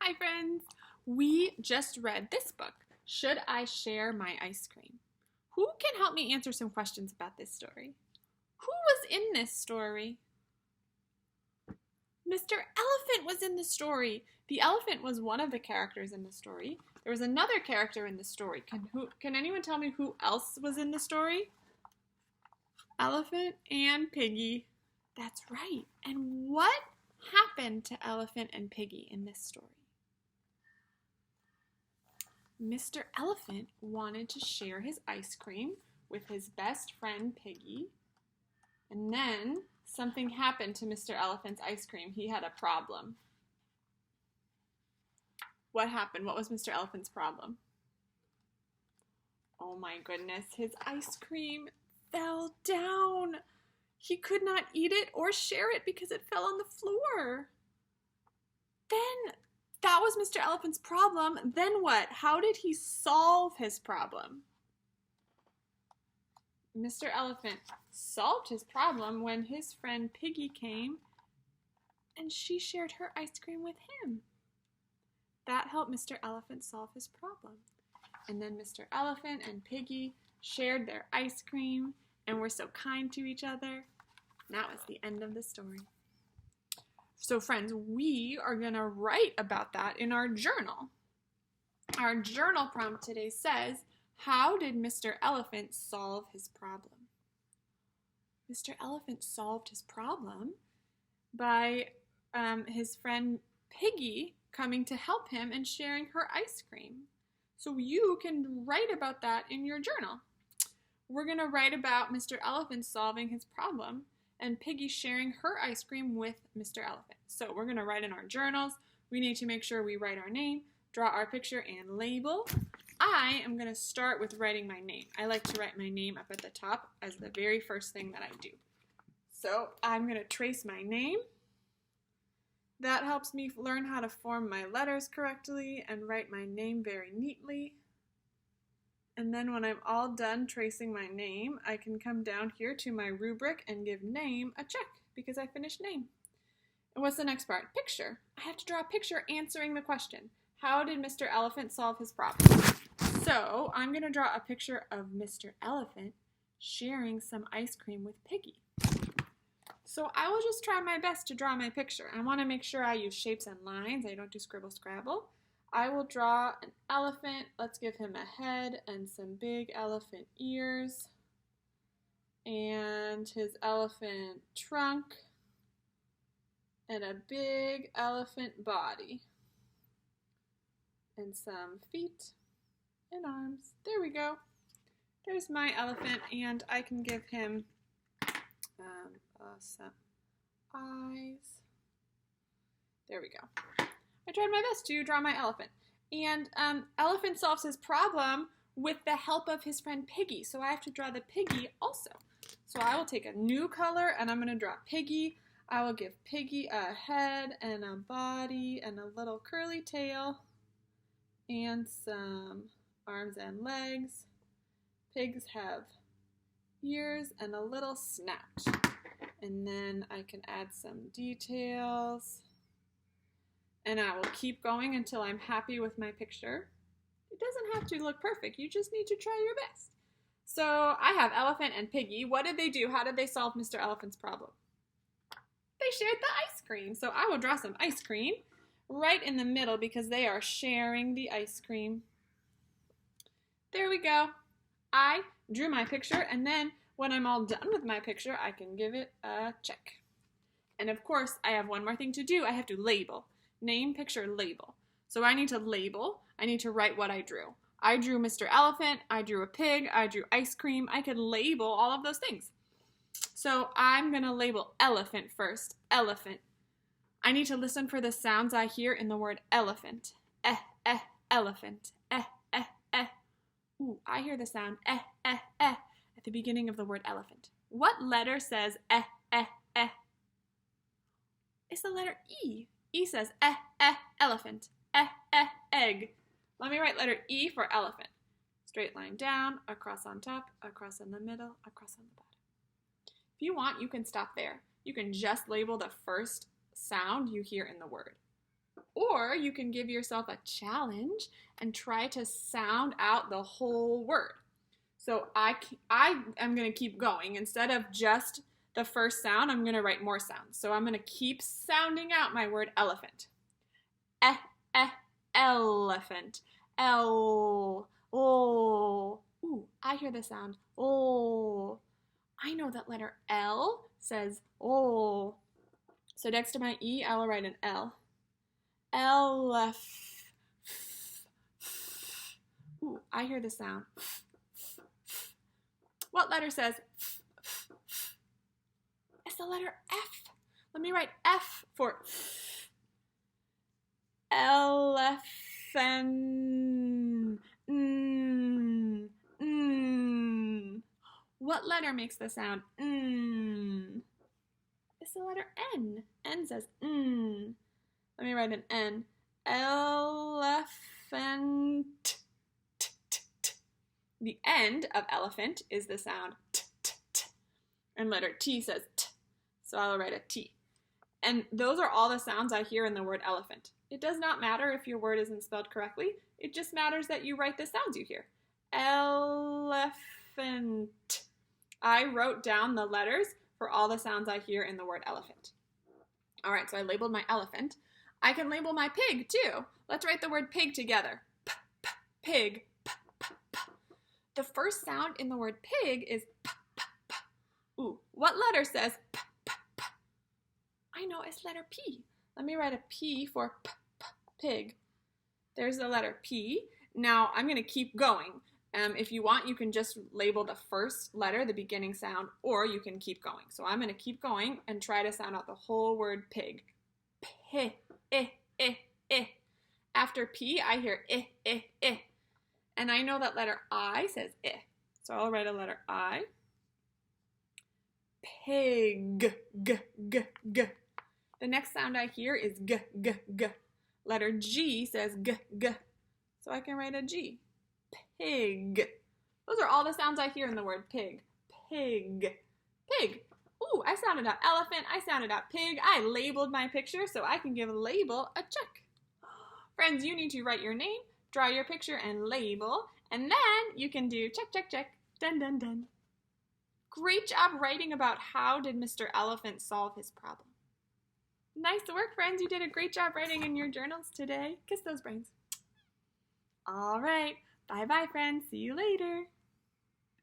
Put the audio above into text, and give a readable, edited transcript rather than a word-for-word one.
Hi friends! We just read this book, Should I Share My Ice Cream? Who can help me answer some questions about this story? Who was in this story? Mr. Elephant was in the story. The elephant was one of the characters in the story. There was another character in the story. Can anyone tell me who else was in the story? Elephant and Piggy. That's right. And what happened to Elephant and Piggy in this story? Mr. Elephant wanted to share his ice cream with his best friend Piggy, and then something happened to Mr. Elephant's ice cream. He had a problem. What happened? What was Mr. Elephant's problem? Oh my goodness, his ice cream fell down. He could not eat it or share it because it fell on the floor. Then that was Mr. Elephant's problem. Then what? How did he solve his problem? Mr. Elephant solved his problem when his friend Piggy came and she shared her ice cream with him. That helped Mr. Elephant solve his problem. And then Mr. Elephant and Piggy shared their ice cream and were so kind to each other. That was the end of the story. So friends, we are going to write about that in our journal. Our journal prompt today says, how did Mr. Elephant solve his problem? Mr. Elephant solved his problem by his friend Piggy coming to help him and sharing her ice cream. So you can write about that in your journal. We're going to write about Mr. Elephant solving his problem and Piggy sharing her ice cream with Mr. Elephant. So we're going to write in our journals. We need to make sure we write our name, draw our picture, and label. I am going to start with writing my name. I like to write my name up at the top as the very first thing that I do. So I'm going to trace my name. That helps me learn how to form my letters correctly and write my name very neatly. And then when I'm all done tracing my name, I can come down here to my rubric and give name a check because I finished name. And what's the next part? Picture. I have to draw a picture answering the question. How did Mr. Elephant solve his problem? So I'm going to draw a picture of Mr. Elephant sharing some ice cream with Piggy. So I will just try my best to draw my picture. I want to make sure I use shapes and lines. I don't do scribble scrabble. I will draw an elephant. Let's give him a head and some big elephant ears and his elephant trunk and a big elephant body and some feet and arms. There we go. There's my elephant, and I can give him some eyes. There we go. I tried my best to draw my elephant. And Elephant solves his problem with the help of his friend Piggy. So I have to draw the Piggy also. So I will take a new color and I'm going to draw Piggy. I will give Piggy a head and a body and a little curly tail and some arms and legs. Pigs have ears and a little snout. And then I can add some details. And I will keep going until I'm happy with my picture. It doesn't have to look perfect. You just need to try your best. So I have Elephant and Piggy. What did they do? How did they solve Mr. Elephant's problem? They shared the ice cream. So I will draw some ice cream right in the middle because they are sharing the ice cream. There we go. I drew my picture, and then when I'm all done with my picture, I can give it a check. And of course, I have one more thing to do. I have to label. Name, picture, label. So I need to label. I need to write what I drew. I drew Mr. Elephant. I drew a pig. I drew ice cream. I could label all of those things. So I'm going to label elephant first. Elephant. I need to listen for the sounds I hear in the word elephant. Elephant. Ooh, I hear the sound at the beginning of the word elephant. What letter says It's the letter E. E says elephant. Egg. Let me write letter E for elephant. Straight line down, across on top, across in the middle, across on the bottom. If you want, you can stop there. You can just label the first sound you hear in the word. Or Or you can give yourself a challenge and try to sound out the whole word. So I am going to keep going. Instead of just the first sound, I'm going to write more sounds. So I'm going to keep sounding out my word elephant. Elephant. L. O. Ooh, I hear the sound. O. I know that letter L says O. So next to my E, I will write an L. Elephant. Ooh, I hear the sound. What letter says It's the letter F. Let me write F for elephant. What letter makes the sound It's the letter N. N says Let me write an N. Elephant. The end of elephant is the sound t, t, t. And letter T says t. So I'll write a T. And those are all the sounds I hear in the word elephant. It does not matter if your word isn't spelled correctly. It just matters that you write the sounds you hear. Elephant. I wrote down the letters for all the sounds I hear in the word elephant. All right, so I labeled my elephant. I can label my pig too. Let's write the word pig together. P, p, pig. P, p, p. The first sound in the word pig is p, p, p. Ooh, what letter says p, p, p? I know it's letter P. Let me write a P for p, p, pig. There's the letter P. Now I'm going to keep going. If you want, you can just label the first letter, the beginning sound, or you can keep going. So I'm going to keep going and try to sound out the whole word pig. P, I, I, I. After P, I hear I, I, I. And I know that letter I says I. So I'll write a letter I. Pig, g, g, g. The next sound I hear is g, g, g. Letter G says g, g. So I can write a G. Pig. Those are all the sounds I hear in the word pig. Pig. Pig. Ooh, I sounded out elephant. I sounded out pig. I labeled my picture so I can give label a check. Friends, you need to write your name, draw your picture, and label. And then you can do check, check, check. Done, done, done. Great job writing about how did Mr. Elephant solve his problem. Nice work, friends. You did a great job writing in your journals today. Kiss those brains. All right. Bye-bye, friends. See you later.